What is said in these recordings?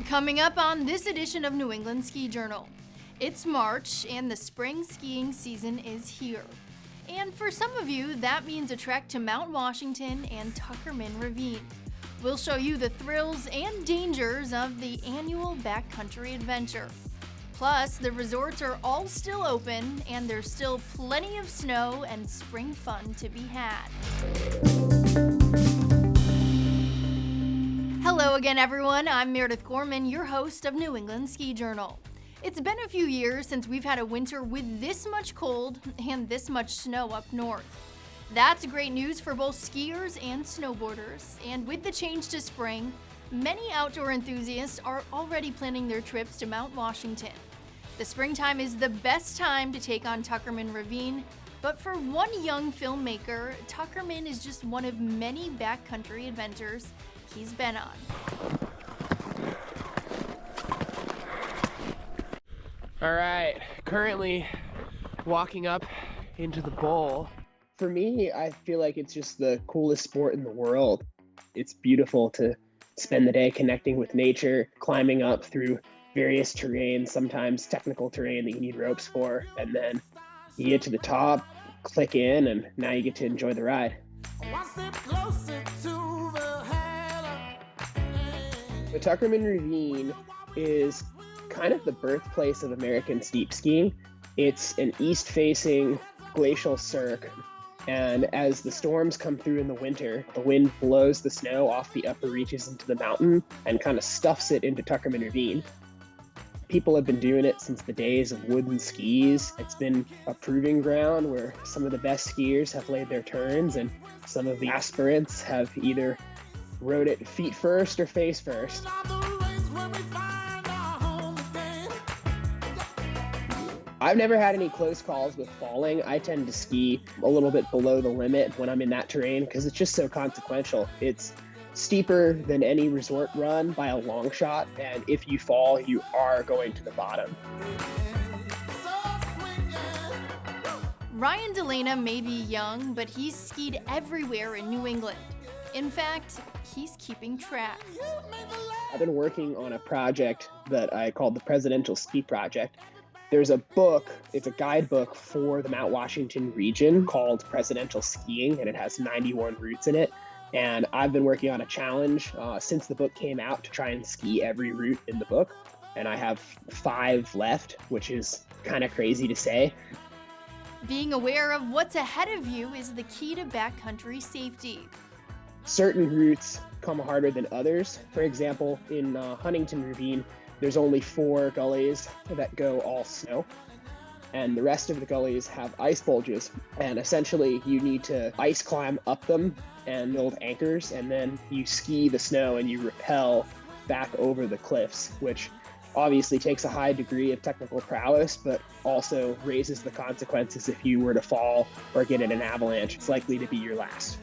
Coming up on this edition of New England Ski Journal, it's March and the spring skiing season is here. And for some of you, that means a trek to Mount Washington and Tuckerman Ravine. We'll show you the thrills and dangers of the annual backcountry adventure. Plus, the resorts are all still open and there's still plenty of snow and spring fun to be had. Hello again, everyone. I'm Meredith Gorman, your host of New England Ski Journal. It's been a few years since we've had a winter with this much cold and this much snow up north. That's great news for both skiers and snowboarders. And with the change to spring, many outdoor enthusiasts are already planning their trips to Mount Washington. The springtime is the best time to take on Tuckerman Ravine, but for one young filmmaker, Tuckerman is just one of many backcountry adventures he's been on. All right, currently walking up into the bowl. For me, I feel like it's just the coolest sport in the world. It's beautiful to spend the day connecting with nature, climbing up through various terrains, sometimes technical terrain that you need ropes for, and then you get to the top, click in, and now you get to enjoy the ride. The Tuckerman Ravine is kind of the birthplace of American steep skiing. It's an east-facing glacial cirque, and as the storms come through in the winter, the wind blows the snow off the upper reaches into the mountain and kind of stuffs it into Tuckerman Ravine. People have been doing it since the days of wooden skis. It's been a proving ground where some of the best skiers have laid their turns, and some of the aspirants have either rode it feet first or face first. I've never had any close calls with falling. I tend to ski a little bit below the limit when I'm in that terrain because it's just so consequential. It's steeper than any resort run by a long shot, and if you fall, you are going to the bottom. Ryan Delana may be young, but he's skied everywhere in New England. In fact, he's keeping track. I've been working on a project that I called the Presidential Ski Project. There's a book, it's a guidebook for the Mount Washington region called Presidential Skiing, and it has 91 routes in it. And I've been working on a challenge since the book came out to try and ski every route in the book. And I have 5 left, which is kind of crazy to say. Being aware of what's ahead of you is the key to backcountry safety. Certain routes come harder than others. For example, in Huntington Ravine, there's only 4 gullies that go all snow, and the rest of the gullies have ice bulges, and essentially you need to ice climb up them and build anchors, and then you ski the snow and you rappel back over the cliffs, which obviously takes a high degree of technical prowess, but also raises the consequences if you were to fall or get in an avalanche. It's likely to be your last.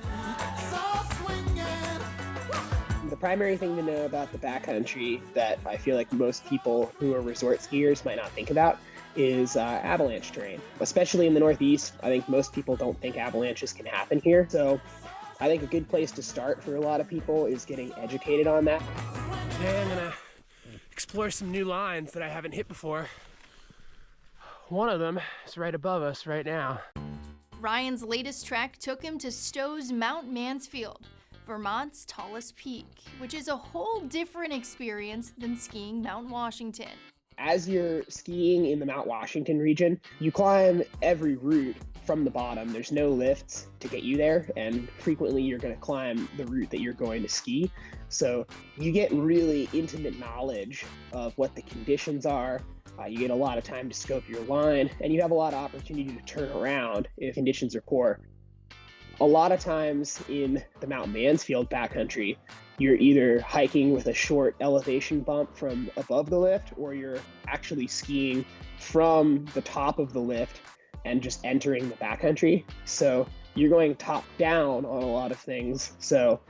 The primary thing to know about the backcountry that I feel like most people who are resort skiers might not think about is avalanche terrain. Especially in the Northeast, I think most people don't think avalanches can happen here. So I think a good place to start for a lot of people is getting educated on that. Today I'm gonna explore some new lines that I haven't hit before. One of them is right above us right now. Ryan's latest trek took him to Stowe's Mount Mansfield, Vermont's tallest peak, which is a whole different experience than skiing Mount Washington. As you're skiing in the Mount Washington region, you climb every route from the bottom. There's no lifts to get you there, and frequently you're going to climb the route that you're going to ski. So you get really intimate knowledge of what the conditions are. You get a lot of time to scope your line, and you have a lot of opportunity to turn around if conditions are poor. A lot of times in the Mount Mansfield backcountry, you're either hiking with a short elevation bump from above the lift, or you're actually skiing from the top of the lift and just entering the backcountry. So you're going top down on a lot of things. So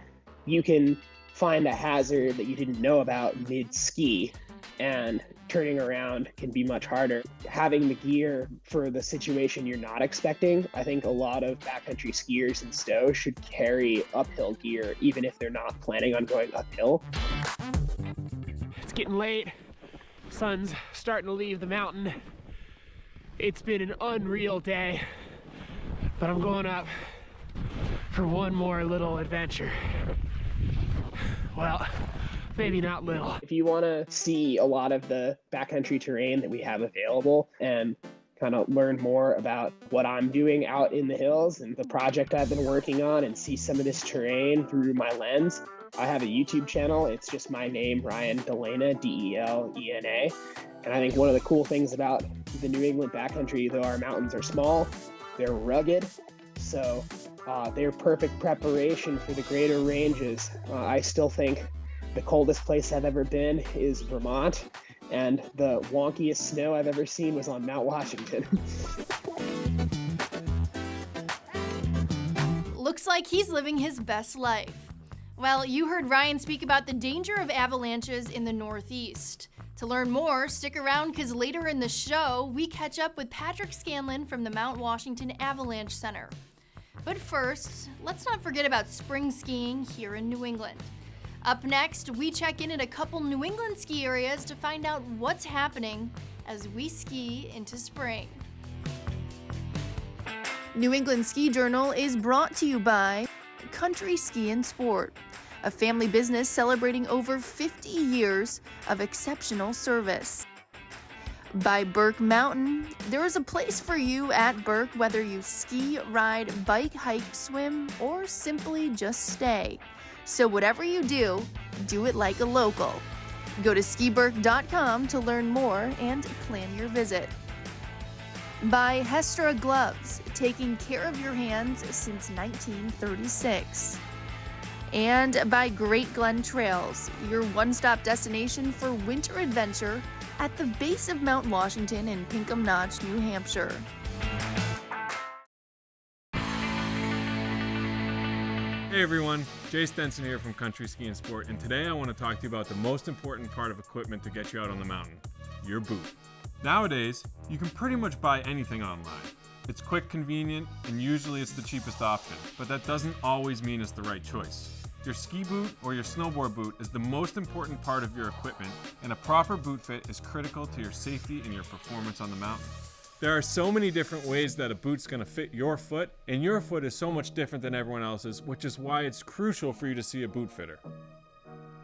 you can find a hazard that you didn't know about mid-ski, and turning around can be much harder. Having the gear for the situation you're not expecting, I think a lot of backcountry skiers in Stowe should carry uphill gear, even if they're not planning on going uphill. It's getting late. Sun's starting to leave the mountain. It's been an unreal day, but I'm going up for one more little adventure. Well, maybe not little. If you want to see a lot of the backcountry terrain that we have available and kind of learn more about what I'm doing out in the hills and the project I've been working on and see some of this terrain through my lens, I have a YouTube channel. It's just my name, Ryan Delena, Delena. And I think one of the cool things about the New England backcountry, though our mountains are small, they're rugged. So they're perfect preparation for the greater ranges. I still think the coldest place I've ever been is Vermont. And the wonkiest snow I've ever seen was on Mount Washington. Looks like he's living his best life. Well, you heard Ryan speak about the danger of avalanches in the Northeast. To learn more, stick around because later in the show, we catch up with Patrick Scanlon from the Mount Washington Avalanche Center. But first, let's not forget about spring skiing here in New England. Up next, we check in at a couple New England ski areas to find out what's happening as we ski into spring. New England Ski Journal is brought to you by Country Ski and Sport, a family business celebrating over 50 years of exceptional service. By Burke Mountain, there is a place for you at Burke whether you ski, ride, bike, hike, swim, or simply just stay. So whatever you do it like a local. Go to skiburke.com to learn more and plan your visit. By Hestra Gloves, taking care of your hands since 1936. And by Great Glen Trails, your one-stop destination for winter adventure at the base of Mount Washington in Pinkham Notch, New Hampshire. Hey everyone, Jay Stenson here from Country Ski and Sport, and today I want to talk to you about the most important part of equipment to get you out on the mountain, your boot. Nowadays, you can pretty much buy anything online. It's quick, convenient, and usually it's the cheapest option, but that doesn't always mean it's the right choice. Your ski boot or your snowboard boot is the most important part of your equipment, and a proper boot fit is critical to your safety and your performance on the mountain. There are so many different ways that a boot's going to fit your foot, and your foot is so much different than everyone else's, which is why it's crucial for you to see a boot fitter.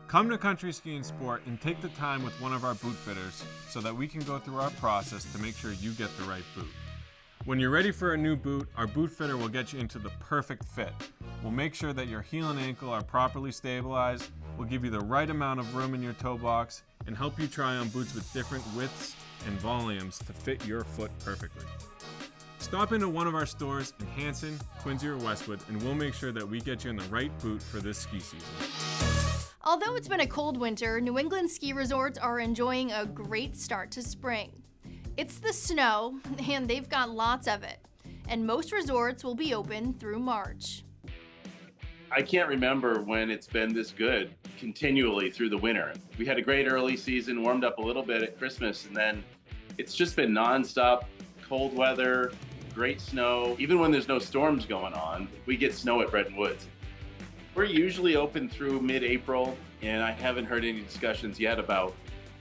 Come to Country Ski and Sport and take the time with one of our boot fitters so that we can go through our process to make sure you get the right boot. When you're ready for a new boot, our boot fitter will get you into the perfect fit. We'll make sure that your heel and ankle are properly stabilized, we'll give you the right amount of room in your toe box, and help you try on boots with different widths and volumes to fit your foot perfectly. Stop into one of our stores in Hanson, Quincy, or Westwood, and we'll make sure that we get you in the right boot for this ski season. Although it's been a cold winter, New England ski resorts are enjoying a great start to spring. It's the snow, and they've got lots of it, and most resorts will be open through March. I can't remember when it's been this good continually through the winter. We had a great early season, warmed up a little bit at Christmas, and then it's just been nonstop cold weather, great snow. Even when there's no storms going on, we get snow at Bretton Woods. We're usually open through mid-April, and I haven't heard any discussions yet about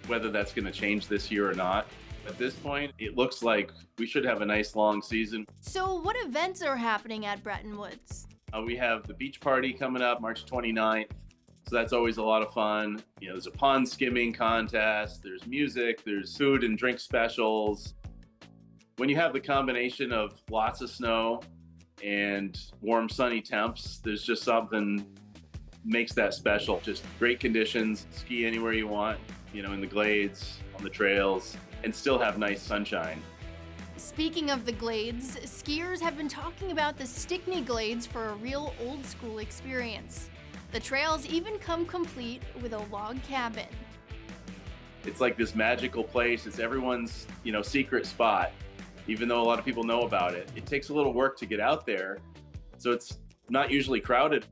whether that's going to change this year or not. At this point, it looks like we should have a nice long season. So what events are happening at Bretton Woods? We have the beach party coming up March 29th. So that's always a lot of fun. There's a pond skimming contest, there's music, there's food and drink specials. When you have the combination of lots of snow and warm sunny temps, there's just something makes that special. Just great conditions, ski anywhere you want, in the glades, on the trails, and still have nice sunshine. Speaking of the glades, skiers have been talking about the Stickney Glades for a real old school experience. The trails even come complete with a log cabin. It's like this magical place. It's everyone's, secret spot, even though a lot of people know about it. It takes a little work to get out there, so it's not usually crowded.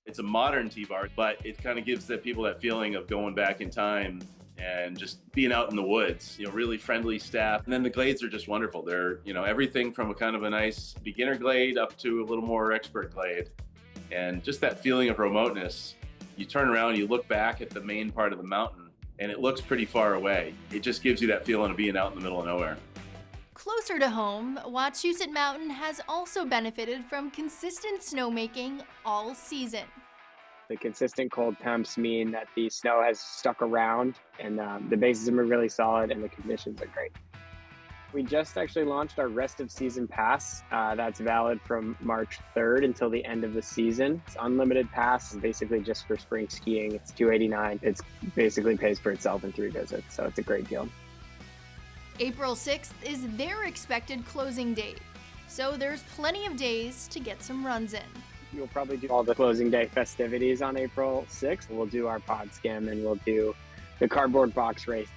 It's a modern T-bar, but it kind of gives the people that feeling of going back in time and just being out in the woods, really friendly staff. And then the glades are just wonderful. They're, everything from a kind of a nice beginner glade up to a little more expert glade. And just that feeling of remoteness. You turn around, you look back at the main part of the mountain, and it looks pretty far away. It just gives you that feeling of being out in the middle of nowhere. Closer to home, Wachusett Mountain has also benefited from consistent snowmaking all season. The consistent cold temps mean that the snow has stuck around, and the bases are really solid and the conditions are great. We just actually launched our rest of season pass. That's valid from March 3rd until the end of the season. It's unlimited pass, basically just for spring skiing. It's $289. It basically pays for itself in 3 visits, so it's a great deal. April 6th is their expected closing date, so there's plenty of days to get some runs in. We'll probably do all the closing day festivities on April 6th. We'll do our pod skim and we'll do the cardboard box race.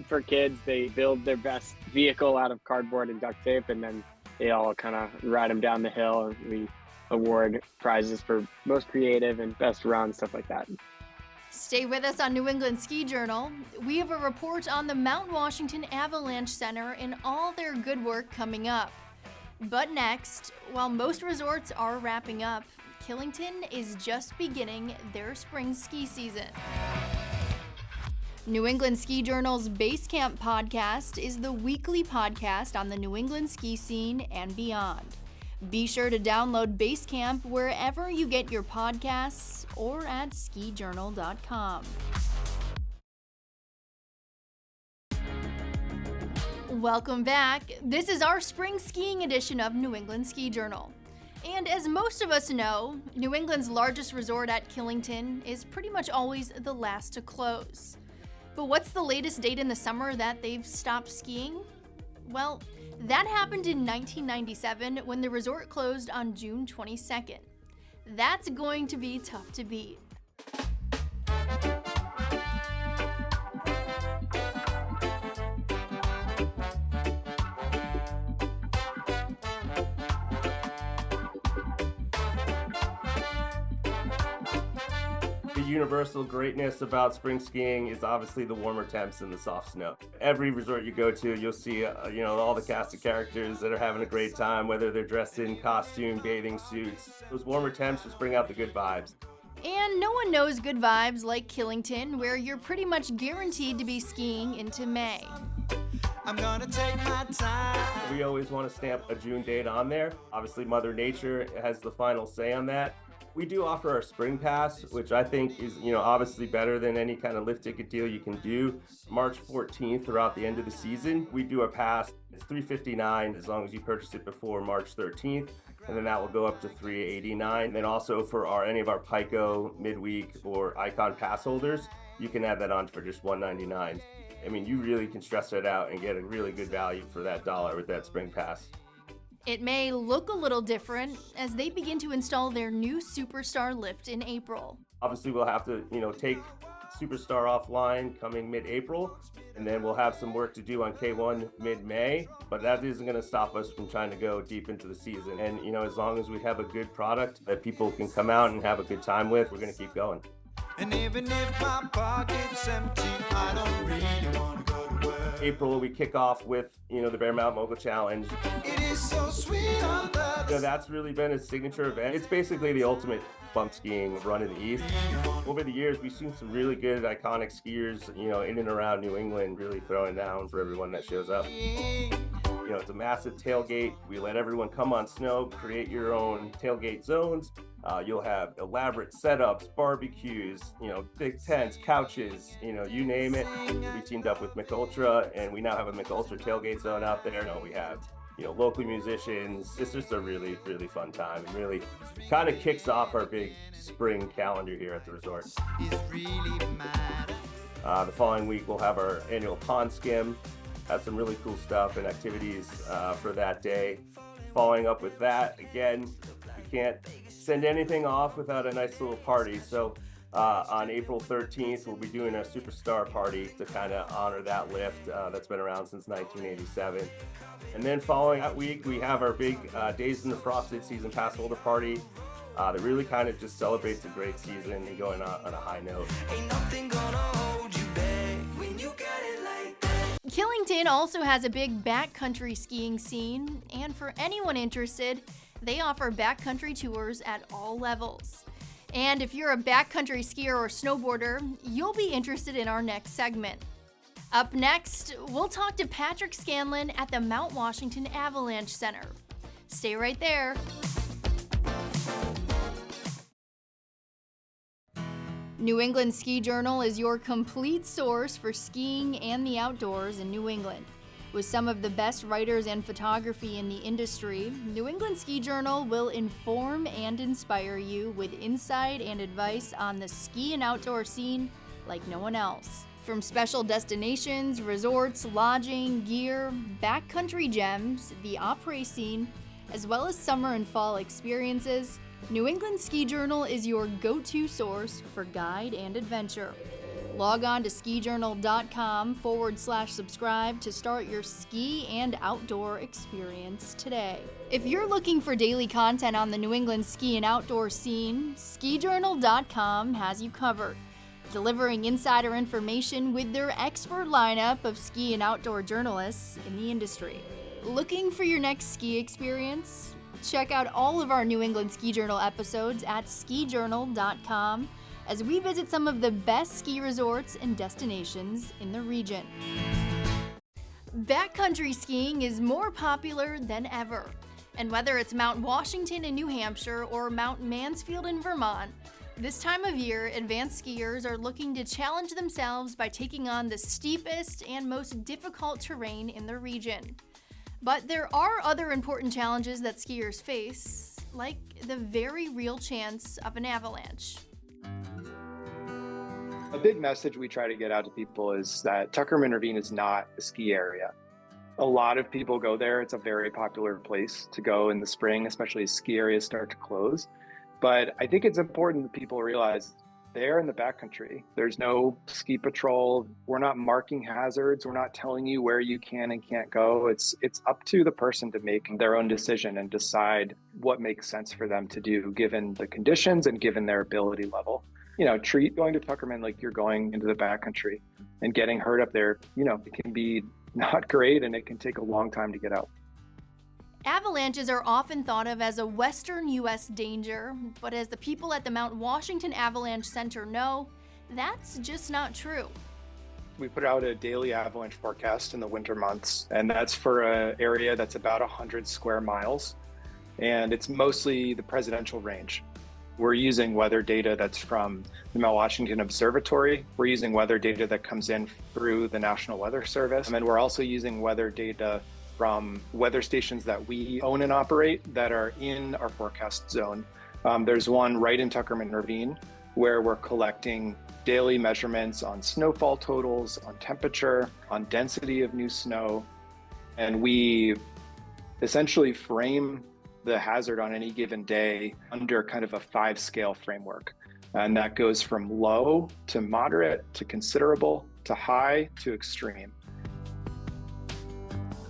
For kids, they build their best vehicle out of cardboard and duct tape, and then they all kind of ride them down the hill, and we award prizes for most creative and best run, stuff like that. Stay with us on New England Ski Journal. We have a report on the Mount Washington Avalanche Center and all their good work coming up. But next, while most resorts are wrapping up, Killington is just beginning their spring ski season. New England Ski Journal's Base Camp podcast is the weekly podcast on the New England ski scene and beyond. Be sure to download Base Camp wherever you get your podcasts or at skijournal.com. Welcome back. This is our spring skiing edition of New England Ski Journal. And as most of us know, New England's largest resort at Killington is pretty much always the last to close. But what's the latest date in the summer that they've stopped skiing? Well, that happened in 1997 when the resort closed on June 22nd. That's going to be tough to beat. The universal greatness about spring skiing is obviously the warmer temps and the soft snow. Every resort you go to, you'll see, all the cast of characters that are having a great time, whether they're dressed in costume, bathing suits. Those warmer temps just bring out the good vibes. And no one knows good vibes like Killington, where you're pretty much guaranteed to be skiing into May. I'm gonna take my time. We always want to stamp a June date on there. Obviously, Mother Nature has the final say on that. We do offer our spring pass, which I think is, obviously better than any kind of lift ticket deal you can do. March 14th throughout the end of the season, we do a pass. It's $359 as long as you purchase it before March 13th, and then that will go up to $389. And then also for any of our Pico, midweek, or Icon pass holders, you can add that on for just $199. I mean, you really can stress it out and get a really good value for that dollar with that spring pass. It may look a little different as they begin to install their new Superstar lift in April. Obviously, we'll have to, take Superstar offline coming mid-April, and then we'll have some work to do on K1 mid-May, but that isn't going to stop us from trying to go deep into the season. And, as long as we have a good product that people can come out and have a good time with, we're going to keep going. And even if my pocket's empty, I don't really want to go to work. April, we kick off with, the Bear Mountain Mogul Challenge. It is so sweet on the That's really been a signature event. It's basically the ultimate bump skiing run in the East. Over the years, we've seen some really good, iconic skiers, in and around New England, really throwing down for everyone that shows up. It's a massive tailgate. We let everyone come on snow, create your own tailgate zones. You'll have elaborate setups, barbecues, big tents, couches, you name it. We teamed up with McUltra, and we now have a McUltra tailgate zone out there. We have, local musicians. It's just a really, really fun time, and really kind of kicks off our big spring calendar here at the resort. The following week, we'll have our annual pond skim. Have some really cool stuff and activities for that day. Following up with that, again, we can't send anything off without a nice little party. So on April 13th, we'll be doing a Superstar party to kind of honor that lift that's been around since 1987. And then following that week, we have our big Days in the Frosted season pass holder party that really kind of just celebrates a great season and going on a high note. Ain't nothing gonna hold you back when you got it like that. Killington also has a big backcountry skiing scene, and for anyone interested, they offer backcountry tours at all levels. And if you're a backcountry skier or snowboarder, you'll be interested in our next segment. Up next, we'll talk to Patrick Scanlon at the Mount Washington Avalanche Center. Stay right there. New England Ski Journal is your complete source for skiing and the outdoors in New England. With some of the best writers and photography in the industry, New England Ski Journal will inform and inspire you with insight and advice on the ski and outdoor scene like no one else. From special destinations, resorts, lodging, gear, backcountry gems, the après scene, as well as summer and fall experiences, New England Ski Journal is your go-to source for guide and adventure. Log on to skijournal.com/subscribe to start your ski and outdoor experience today. If you're looking for daily content on the New England ski and outdoor scene, skijournal.com has you covered, delivering insider information with their expert lineup of ski and outdoor journalists in the industry. Looking for your next ski experience? Check out all of our New England Ski Journal episodes at skijournal.com as we visit some of the best ski resorts and destinations in the region. Backcountry skiing is more popular than ever. And whether it's Mount Washington in New Hampshire or Mount Mansfield in Vermont, this time of year, advanced skiers are looking to challenge themselves by taking on the steepest and most difficult terrain in the region. But there are other important challenges that skiers face, like the very real chance of an avalanche. A big message we try to get out to people is that Tuckerman Ravine is not a ski area. A lot of people go there. It's a very popular place to go in the spring, especially as ski areas start to close. But I think it's important that people realize they're in the backcountry. There's no ski patrol. We're not marking hazards. We're not telling you where you can and can't go. It's up to the person to make their own decision and decide what makes sense for them to do given the conditions and given their ability level. Treat going to Tuckerman like you're going into the backcountry, and getting hurt up there, it can be not great and it can take a long time to get out. Avalanches are often thought of as a Western U.S. danger, but as the people at the Mount Washington Avalanche Center know, that's just not true. We put out a daily avalanche forecast in the winter months, and that's for an area that's about 100 square miles, and it's mostly the presidential range. We're using weather data that's from the Mount Washington Observatory. We're using weather data that comes in through the National Weather Service. And we're also using weather data from weather stations that we own and operate that are in our forecast zone. There's one right in Tuckerman Ravine where we're collecting daily measurements on snowfall totals, on temperature, on density of new snow. And we essentially frame the hazard on any given day under kind of a 5-scale framework. And that goes from low to moderate to considerable to high to extreme.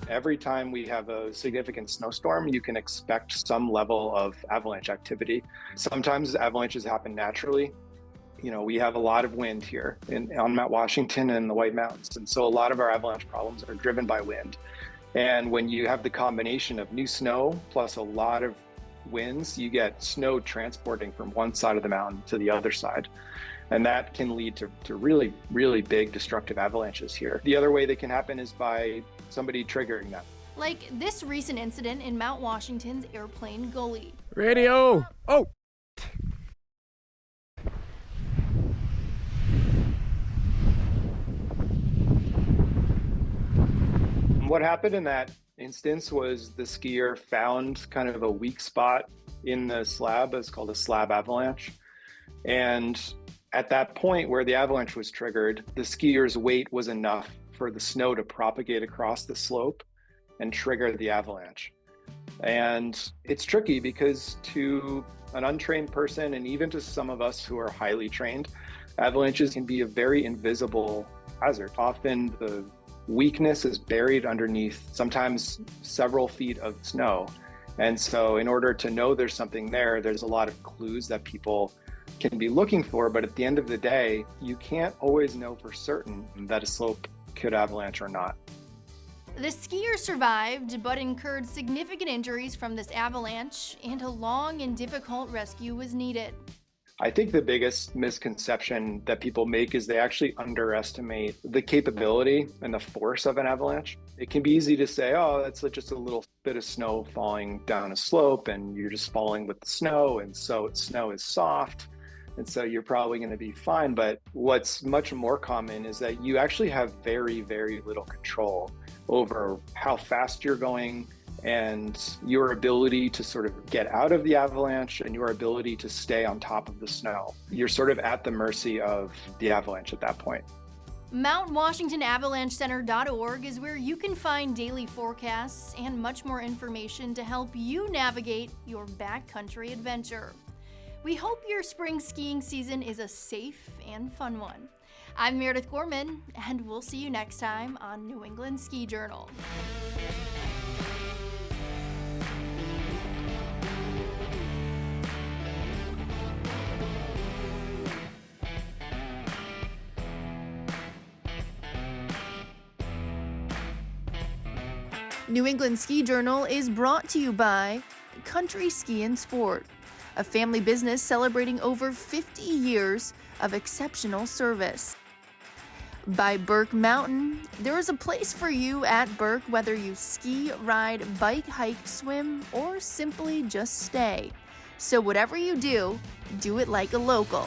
Every time we have a significant snowstorm, you can expect some level of avalanche activity. Sometimes avalanches happen naturally. We have a lot of wind here on Mount Washington and the White Mountains. And so a lot of our avalanche problems are driven by wind. And when you have the combination of new snow plus a lot of winds, you get snow transporting from one side of the mountain to the other side. And that can lead to really, really big destructive avalanches here. The other way they can happen is by somebody triggering them. Like this recent incident in Mount Washington's Airplane Gully. Radio! Oh! What happened in that instance was the skier found kind of a weak spot in the slab. It's called a slab avalanche. And at that point where the avalanche was triggered, the skier's weight was enough for the snow to propagate across the slope and trigger the avalanche. And it's tricky because to an untrained person, and even to some of us who are highly trained, avalanches can be a very invisible hazard. Often the weakness is buried underneath sometimes several feet of snow. And so in order to know there's something there, there's a lot of clues that people can be looking for. But at the end of the day, you can't always know for certain that a slope could avalanche or not. The skier survived, but incurred significant injuries from this avalanche, and a long and difficult rescue was needed. I think the biggest misconception that people make is they actually underestimate the capability and the force of an avalanche. It can be easy to say, oh, that's just a little bit of snow falling down a slope and you're just falling with the snow, and so snow is soft, and so you're probably going to be fine. But what's much more common is that you actually have very, very little control over how fast you're going, and your ability to sort of get out of the avalanche and your ability to stay on top of the snow. You're sort of at the mercy of the avalanche at that point. MountWashingtonAvalancheCenter.org is where you can find daily forecasts and much more information to help you navigate your backcountry adventure. We hope your spring skiing season is a safe and fun one. I'm Meredith Gorman, and we'll see you next time on New England Ski Journal. New England Ski Journal is brought to you by Country Ski and Sport, a family business celebrating over 50 years of exceptional service. By Burke Mountain, there is a place for you at Burke, whether you ski, ride, bike, hike, swim, or simply just stay. So whatever you do it like a local.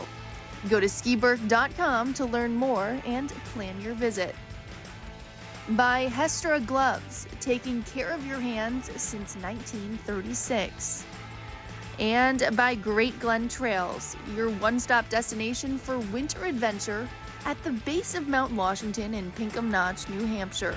Go to skiburke.com to learn more and plan your visit. By Hestra Gloves, taking care of your hands since 1936. And by Great Glen Trails, your one-stop destination for winter adventure at the base of Mount Washington in Pinkham Notch, New Hampshire.